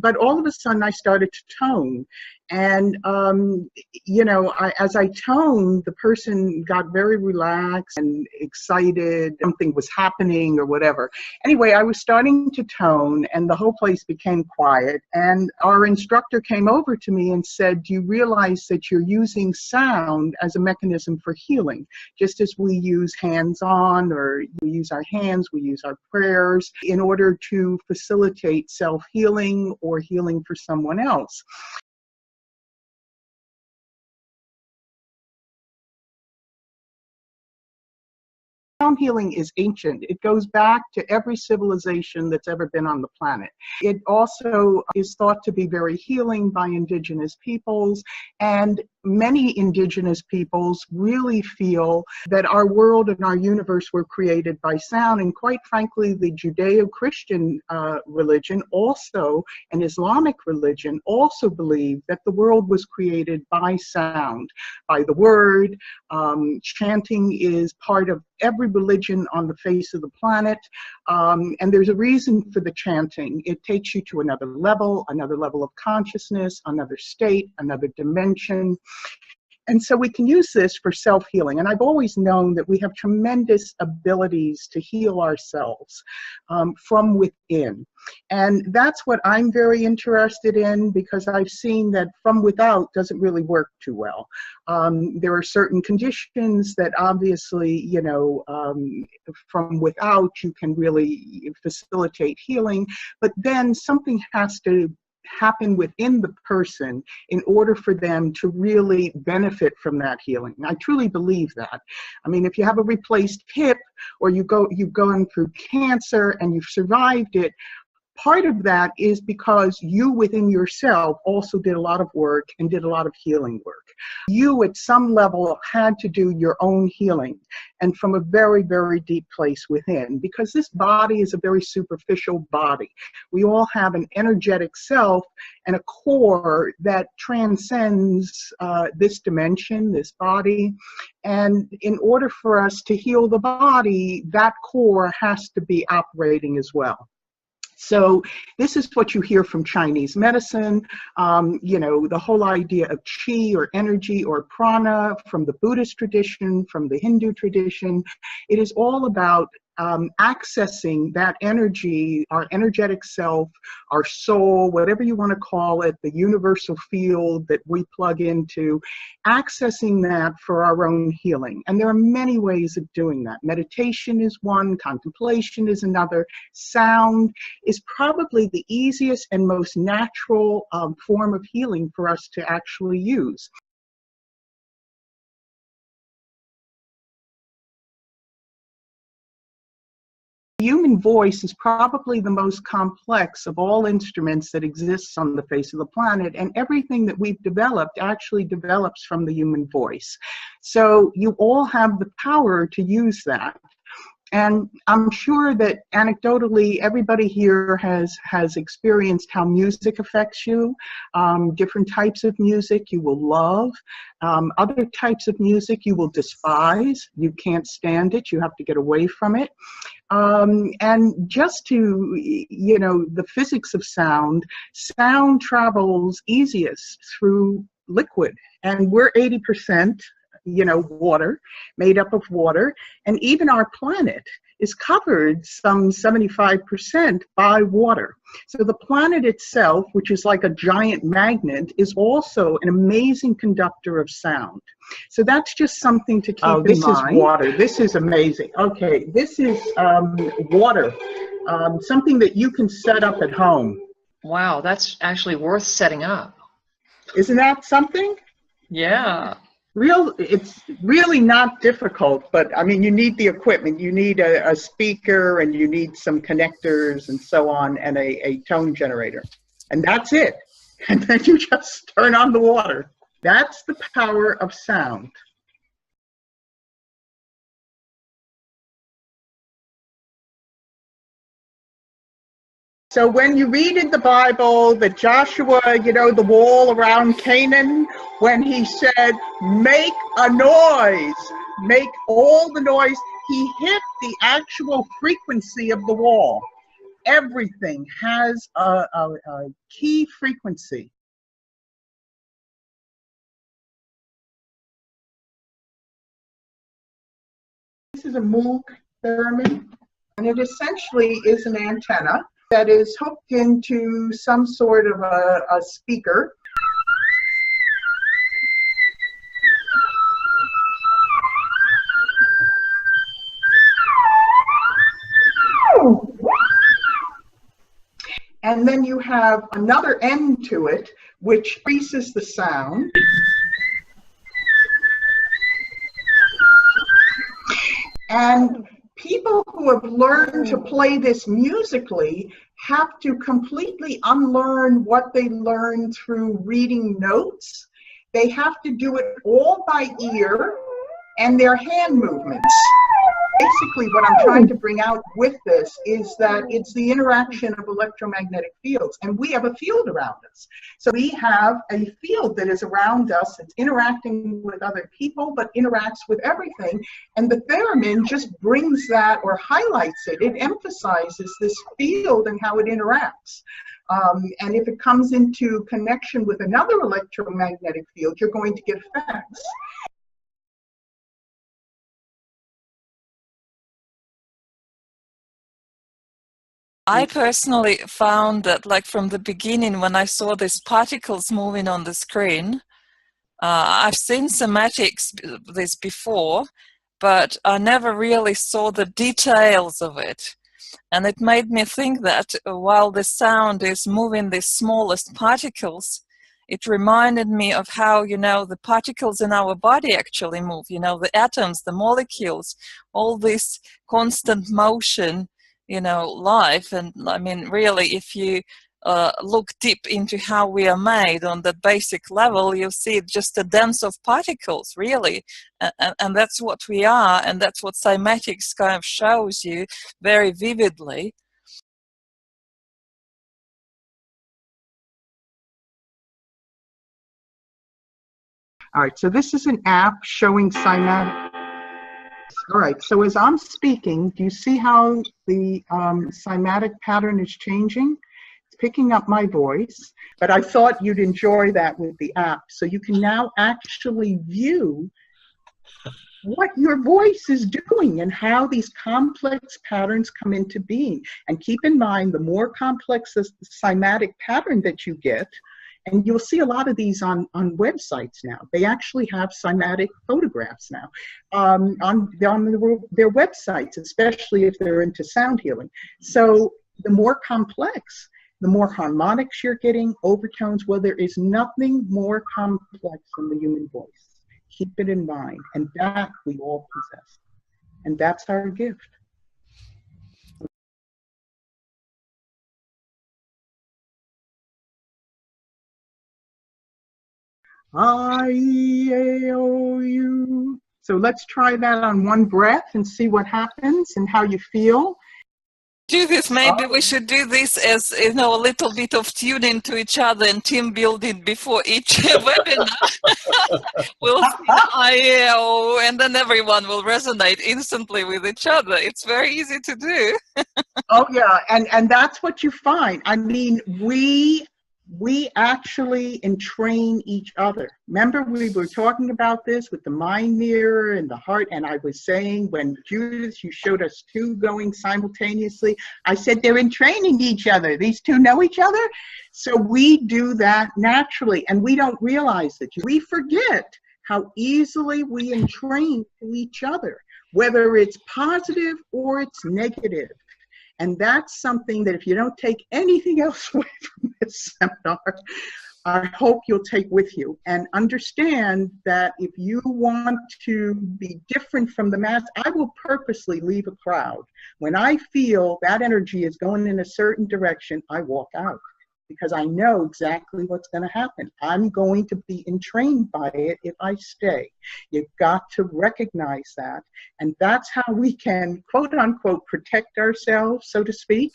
but all of a sudden I started to tone. And, you know, as I toned, the person got very relaxed and excited. Something was happening or whatever. Anyway, I was starting to tone and the whole place became quiet. And our instructor came over to me and said, do you realize that you're using sound as a mechanism for healing? Just as we use hands-on, or we use our hands, we use our prayers in order to facilitate self-healing or healing for someone else. Sound healing is ancient. It goes back to every civilization that's ever been on the planet. It also is thought to be very healing by indigenous peoples, and many indigenous peoples really feel that our world and our universe were created by sound. And quite frankly, the Judeo-Christian religion also, and Islamic religion also believe that the world was created by sound, by the word. Chanting is part of every religion on the face of the planet, and there's a reason for the chanting. It takes you to another level of consciousness, another state, another dimension. And so we can use this for self-healing. And I've always known that we have tremendous abilities to heal ourselves from within. And that's what I'm very interested in, because I've seen that from without doesn't really work too well. There are certain conditions that obviously, you know, from without you can really facilitate healing, but then something has to happen within the person in order for them to really benefit from that healing. I truly believe that. I mean, if you have a replaced hip, or you've gone through cancer and you've survived it, part of that is because you within yourself also did a lot of work and did a lot of healing work. You at some level had to do your own healing, and from a very, very deep place within, because this body is a very superficial body. We all have an energetic self and a core that transcends this dimension, this body. And in order for us to heal the body, that core has to be operating as well. So this is what you hear from Chinese medicine, you know, the whole idea of qi or energy or prana from the Buddhist tradition, from the Hindu tradition. It is all about accessing that energy, our energetic self, our soul, whatever you want to call it, the universal field that we plug into, accessing that for our own healing. And there are many ways of doing that. Meditation is one, contemplation is another. Sound is probably the easiest and most natural form of healing for us to actually use. The human voice is probably the most complex of all instruments that exists on the face of the planet, and everything that we've developed actually develops from the human voice. So you all have the power to use that. And I'm sure that anecdotally, everybody here has experienced how music affects you. Different types of music you will love. Other types of music you will despise. You can't stand it. You have to get away from it. And just to, you know, the physics of sound travels easiest through liquid. And we're 80%. You know, water, made up of water, and even our planet is covered some 75% by water. So the planet itself, which is like a giant magnet, is also an amazing conductor of sound. So that's just something to keep in mind. This is water. This is amazing. Okay, this is water, something that you can set up at home. Wow, that's actually worth setting up. Isn't that something? Yeah. It's really not difficult, but I mean, you need the equipment. You need a speaker, and you need some connectors and so on, and a tone generator. And that's it. And then you just turn on the water. That's the power of sound. So when you read in the Bible that Joshua, you know, the wall around Canaan, when he said, make a noise, make all the noise, he hit the actual frequency of the wall. everything has a key frequency. This is a Moog theramine, and it essentially is an antenna that is hooked into some sort of a speaker. And then you have another end to it, which increases the sound. And people who have learned to play this musically have to completely unlearn what they learned through reading notes. They have to do it all by ear and their hand movements. Basically, what I'm trying to bring out with this is that it's the interaction of electromagnetic fields, and we have a field around us. So we have a field that is around us, it's interacting with other people, but interacts with everything, and the theremin just brings that or highlights it. It emphasizes this field and how it interacts. And if it comes into connection with another electromagnetic field, you're going to get effects. I personally found that, like, from the beginning, when I saw these particles moving on the screen, I've seen cymatics this before, but I never really saw the details of it. And it made me think that while the sound is moving the smallest particles, it reminded me of how, you know, the particles in our body actually move, you know, the atoms, the molecules, all this constant motion, you know, life. And I mean, really, if you look deep into how we are made on that basic level, you see just a dance of particles, really. And that's what we are, and that's what cymatics kind of shows you very vividly. All right, so this is an app showing cymatics. All right, so as I'm speaking, do you see how the cymatic pattern is changing? It's picking up my voice, but I thought you'd enjoy that with the app. So you can now actually view what your voice is doing and how these complex patterns come into being. And keep in mind, the more complex the cymatic pattern that you get, and you'll see a lot of these on websites now. They actually have cymatic photographs now on their websites, especially if they're into sound healing. So the more complex, the more harmonics you're getting, overtones. Well, there is nothing more complex than the human voice. Keep it in mind, and that we all possess. And that's our gift. I-E-A-O-U. So let's try that on one breath and see what happens and how you feel. Do this, maybe we should do this as, you know, a little bit of tuning to each other and team building before each webinar. We'll see the I-E-A-O, and then everyone will resonate instantly with each other. It's very easy to do. Oh yeah, and that's what you find. I mean, we actually entrain each other. Remember, we were talking about this with the mind mirror and the heart, and I was saying, when Judith, you showed us two going simultaneously, I said they're entraining each other. These two know each other. So we do that naturally, and we don't realize it. We forget how easily we entrain to each other, whether it's positive or it's negative. And that's something that if you don't take anything else away from this seminar, I hope you'll take with you. And understand that if you want to be different from the mass, I will purposely leave a crowd. When I feel that energy is going in a certain direction, I walk out, because I know exactly what's going to happen. I'm going to be entrained by it if I stay. You've got to recognize that. And that's how we can, quote unquote, protect ourselves, so to speak,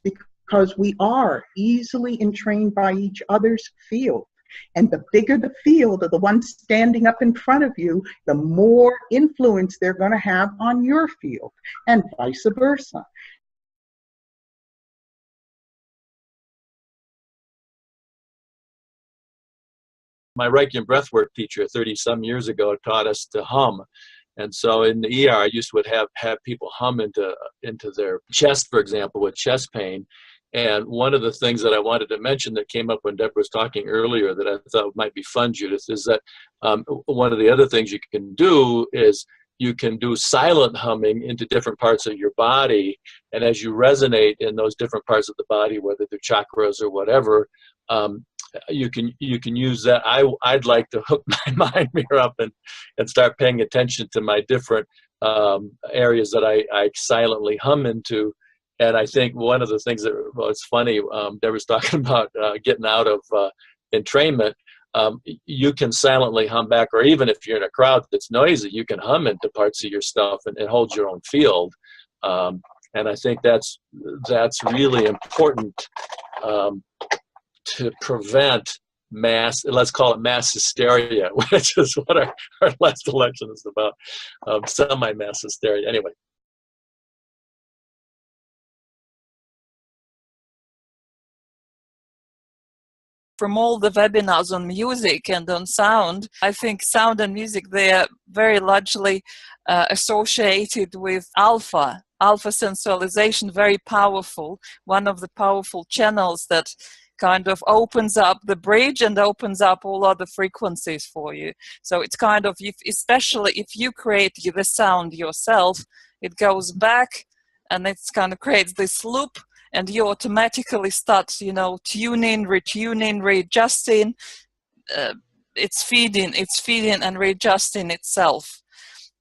because we are easily entrained by each other's field. And the bigger the field of the one standing up in front of you, the more influence they're going to have on your field, and vice versa. My Reiki and breathwork teacher 30-some years ago taught us to hum. And so in the ER, I used to have people hum into their chest, for example, with chest pain. And one of the things that I wanted to mention that came up when Deborah was talking earlier that I thought might be fun, Judith, is that one of the other things you can do is you can do silent humming into different parts of your body. And as you resonate in those different parts of the body, whether they're chakras or whatever, you can use that. I'd like to hook my mind mirror up and start paying attention to my different areas that I silently hum into. And I think one of the things that was funny, Deborah's talking about getting out of entrainment. You can silently hum back, or even if you're in a crowd that's noisy, you can hum into parts of your stuff and hold your own field. And I think that's really important to prevent let's call it mass hysteria, which is what our last election is about, semi-mass hysteria. Anyway. From all the webinars on music and on sound, I think sound and music, they are very largely associated with alpha sensualization, very powerful, one of the powerful channels that kind of opens up the bridge and opens up all other frequencies for you. So it's kind of, especially if you create the sound yourself, it goes back and it's kind of creates this loop, and you automatically start, tuning, retuning, readjusting. It's feeding and readjusting itself.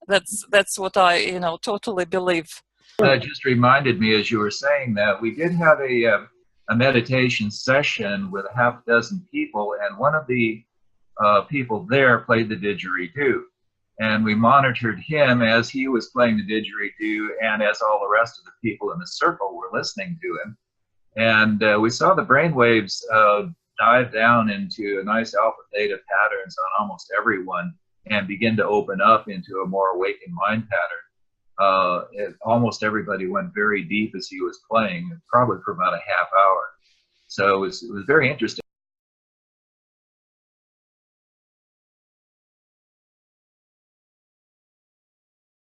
That's what I, totally believe. That just reminded me, as you were saying that, we did have a meditation session with a half dozen people, and one of the people there played the didgeridoo. And we monitored him as he was playing the didgeridoo and as all the rest of the people in the circle were listening to him. And we saw the brain waves dive down into a nice alpha theta patterns on almost everyone and begin to open up into a more awakened mind pattern. Almost everybody went very deep as he was playing, probably for about a half hour. So it was very interesting.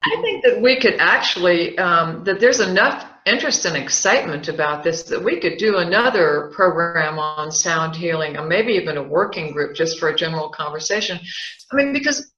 I think that we could actually, that there's enough interest and excitement about this that we could do another program on sound healing, or maybe even a working group just for a general conversation. I mean, because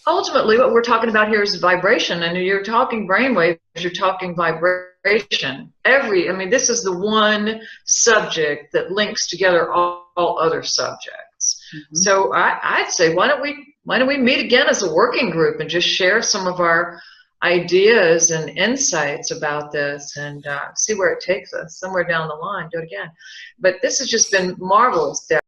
ultimately what we're talking about here is vibration, and you're talking brainwaves, you're talking vibration. This is the one subject that links together all other subjects. Mm-hmm. So I'd say, why don't we meet again as a working group and just share some of our ideas and insights about this and see where it takes us. Somewhere down the line, do it again. But this has just been marvelous, Deb.